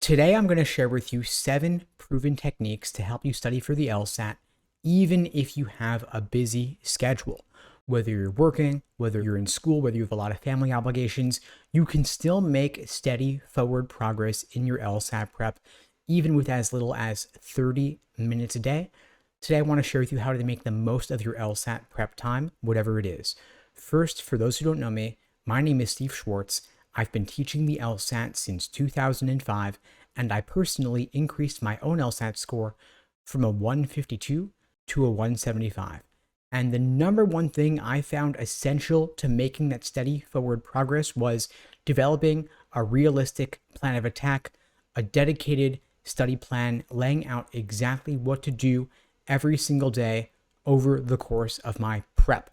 Today, I'm going to share with you 7 proven techniques to help you study for the LSAT, even if you have a busy schedule. Whether you're working, whether you're in school, whether you have a lot of family obligations, you can still make steady forward progress in your LSAT prep, even with as little as 30 minutes a day. Today, I want to share with you how to make the most of your LSAT prep time, whatever it is. First, for those who don't know me, my name is Steve Schwartz. I've been teaching the LSAT since 2005, and I personally increased my own LSAT score from a 152 to a 175. And the number one thing I found essential to making that steady forward progress was developing a realistic plan of attack, a dedicated study plan, laying out exactly what to do every single day over the course of my prep.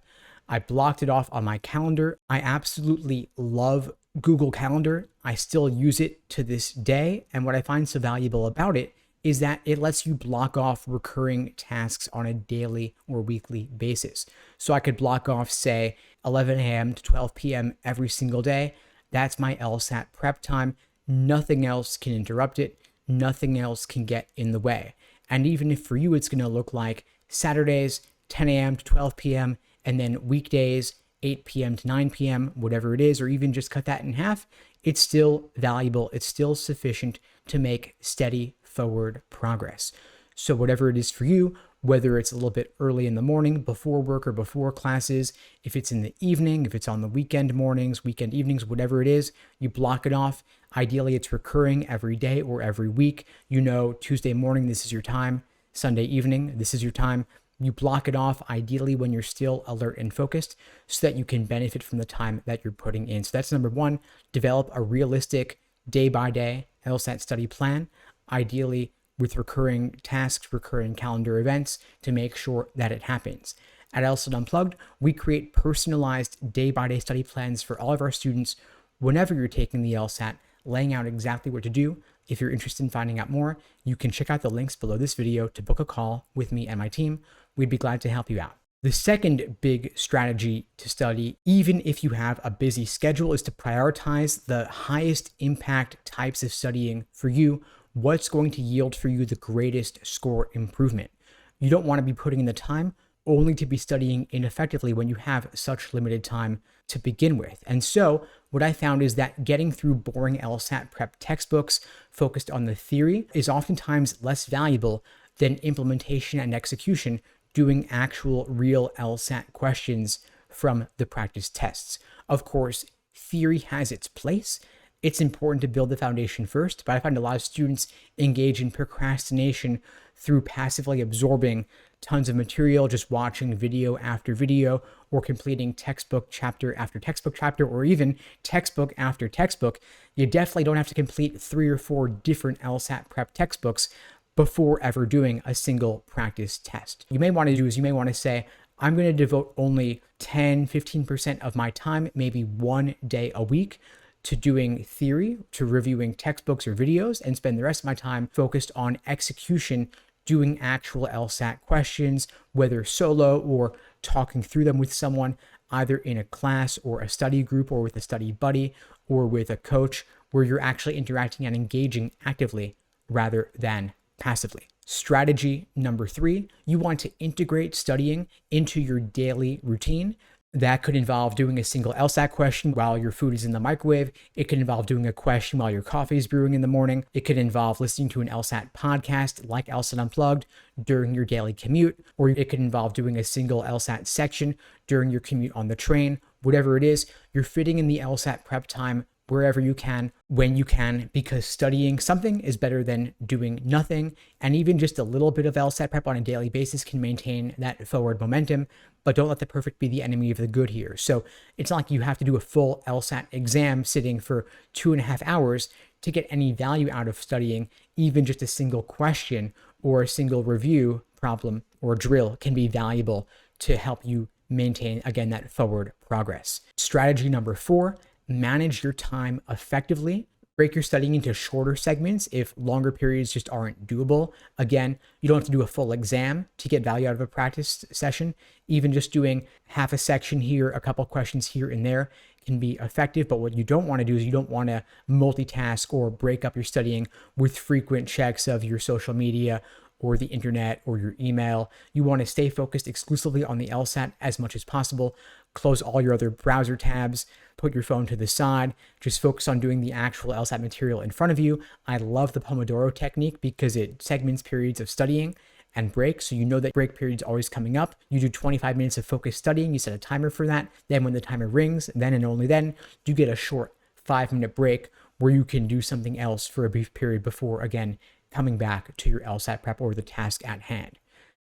I blocked it off on my calendar. I absolutely love Google Calendar. I still use it to this day. And what I find so valuable about it is that it lets you block off recurring tasks on a daily or weekly basis. So I could block off, say, 11 a.m. to 12 p.m. every single day. That's my LSAT prep time. Nothing else can interrupt it. Nothing else can get in the way. And even if for you, it's going to look like Saturdays, 10 a.m. to 12 p.m., and then weekdays, 8 p.m. to 9 p.m., whatever it is, or even just cut that in half, it's still valuable. It's still sufficient to make steady forward progress. So whatever it is for you, whether it's a little bit early in the morning, before work or before classes, if it's in the evening, if it's on the weekend mornings, weekend evenings, whatever it is, you block it off. Ideally, it's recurring every day or every week. You know, Tuesday morning, this is your time. Sunday evening, this is your time. You block it off ideally when you're still alert and focused so that you can benefit from the time that you're putting in. So that's number one, develop a realistic day-by-day LSAT study plan, ideally with recurring tasks, recurring calendar events to make sure that it happens. At LSAT Unplugged, we create personalized day-by-day study plans for all of our students whenever you're taking the LSAT, laying out exactly what to do. If you're interested in finding out more, you can check out the links below this video to book a call with me and my team. We'd be glad to help you out. The second big strategy to study, even if you have a busy schedule, is to prioritize the highest impact types of studying for you. What's going to yield for you the greatest score improvement? You don't want to be putting in the time only to be studying ineffectively when you have such limited time to begin with. And so what I found is that getting through boring LSAT prep textbooks focused on the theory is oftentimes less valuable than implementation and execution, doing actual real LSAT questions from the practice tests. Of course, theory has its place. It's important to build the foundation first, but I find a lot of students engage in procrastination through passively absorbing tons of material, just watching video after video, or completing textbook chapter after textbook chapter, or even textbook after textbook. You definitely don't have to complete 3 or 4 different LSAT prep textbooks before ever doing a single practice test. You may want to do is you may want to say, I'm going to devote only 10-15% of my time, maybe one day a week, to doing theory, to reviewing textbooks or videos, and spend the rest of my time focused on execution, doing actual LSAT questions, whether solo or talking through them with someone, either in a class or a study group or with a study buddy or with a coach, where you're actually interacting and engaging actively rather than passively. Strategy number 3, you want to integrate studying into your daily routine. That could involve doing a single LSAT question while your food is in the microwave. It could involve doing a question while your coffee is brewing in the morning. It could involve listening to an LSAT podcast like LSAT Unplugged during your daily commute, or it could involve doing a single LSAT section during your commute on the train. Whatever it is, you're fitting in the LSAT prep time wherever you can, when you can, because studying something is better than doing nothing. And even just a little bit of LSAT prep on a daily basis can maintain that forward momentum, but don't let the perfect be the enemy of the good here. So it's not like you have to do a full LSAT exam sitting for 2.5 hours to get any value out of studying. Even just a single question or a single review problem or drill can be valuable to help you maintain, again, that forward progress. Strategy number 4, manage your time effectively. Break your studying into shorter segments if longer periods just aren't doable. Again, you don't have to do a full exam to get value out of a practice session. Even just doing half a section here, a couple questions here and there can be effective, but what you don't want to do is you don't want to multitask or break up your studying with frequent checks of your social media or the internet or your email. You want to stay focused exclusively on the LSAT as much as possible. Close all your other browser tabs, put your phone to the side, just focus on doing the actual LSAT material in front of you. I love the Pomodoro technique because it segments periods of studying and breaks. So you know that break period's always coming up. You do 25 minutes of focused studying. You set a timer for that. Then when the timer rings, then and only then, you get a short 5-minute break where you can do something else for a brief period before, again, coming back to your LSAT prep or the task at hand.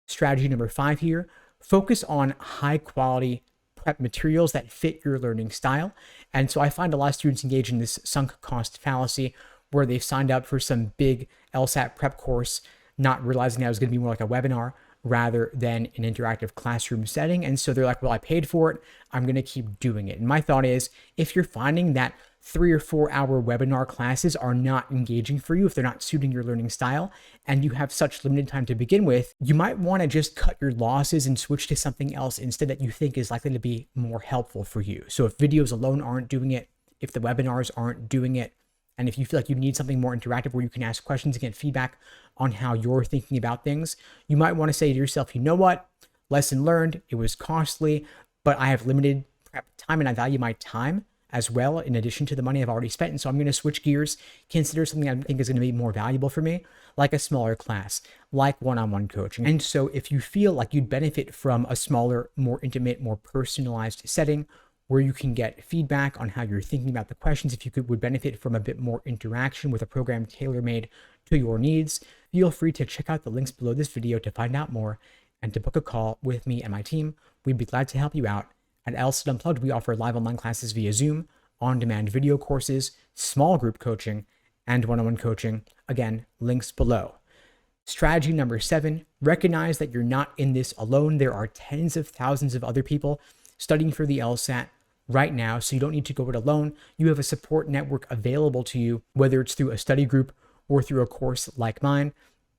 Strategy number 5 here, focus on high quality prep materials that fit your learning style. And so I find a lot of students engage in this sunk cost fallacy where they've signed up for some big LSAT prep course, not realizing that it was going to be more like a webinar rather than an interactive classroom setting. And so they're like, well, I paid for it, I'm going to keep doing it. And my thought is, if you're finding that 3 or 4 hour webinar classes are not engaging for you, if they're not suiting your learning style, and you have such limited time to begin with, you might want to just cut your losses and switch to something else instead that you think is likely to be more helpful for you. So if videos alone aren't doing it, if the webinars aren't doing it, and if you feel like you need something more interactive where you can ask questions and get feedback on how you're thinking about things, you might want to say to yourself, you know what, lesson learned, it was costly, but I have limited prep time and I value my time as well, in addition to the money I've already spent. And so I'm going to switch gears, consider something I think is going to be more valuable for me, like a smaller class, like one-on-one coaching. And so if you feel like you'd benefit from a smaller, more intimate, more personalized setting where you can get feedback on how you're thinking about the questions, if you would benefit from a bit more interaction with a program tailor-made to your needs, feel free to check out the links below this video to find out more and to book a call with me and my team. We'd be glad to help you out. At LSAT Unplugged, we offer live online classes via Zoom, on-demand video courses, small group coaching, and one-on-one coaching. Again, links below. Strategy number 7, recognize that you're not in this alone. There are tens of thousands of other people studying for the LSAT right now, so you don't need to go it alone. You have a support network available to you, whether it's through a study group or through a course like mine,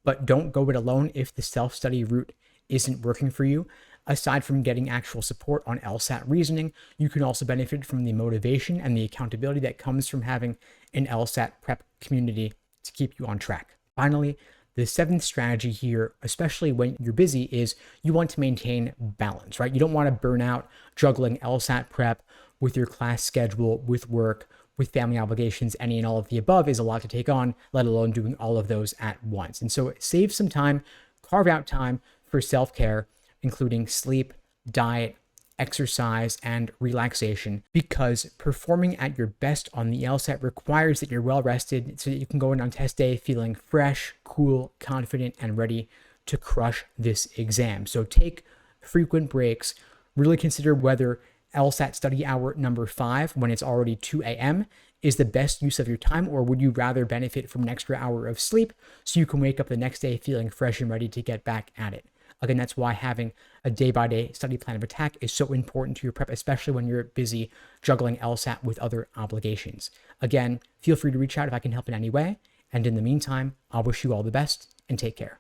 but don't go it alone if the self-study route isn't working for you. Aside from getting actual support on LSAT reasoning, you can also benefit from the motivation and the accountability that comes from having an LSAT prep community to keep you on track. Finally, the 7th strategy here, especially when you're busy, is you want to maintain balance, right? You don't want to burn out juggling LSAT prep with your class schedule, with work, with family obligations. Any and all of the above is a lot to take on, let alone doing all of those at once. And so save some time, carve out time for self-care, including sleep, diet, exercise, and relaxation, because performing at your best on the LSAT requires that you're well rested so that you can go in on test day feeling fresh, cool, confident, and ready to crush this exam. So take frequent breaks, really consider whether LSAT study hour number 5, when it's already 2 a.m., is the best use of your time, or would you rather benefit from an extra hour of sleep so you can wake up the next day feeling fresh and ready to get back at it? Again, that's why having a day-by-day study plan of attack is so important to your prep, especially when you're busy juggling LSAT with other obligations. Again, feel free to reach out if I can help in any way. And in the meantime, I'll wish you all the best and take care.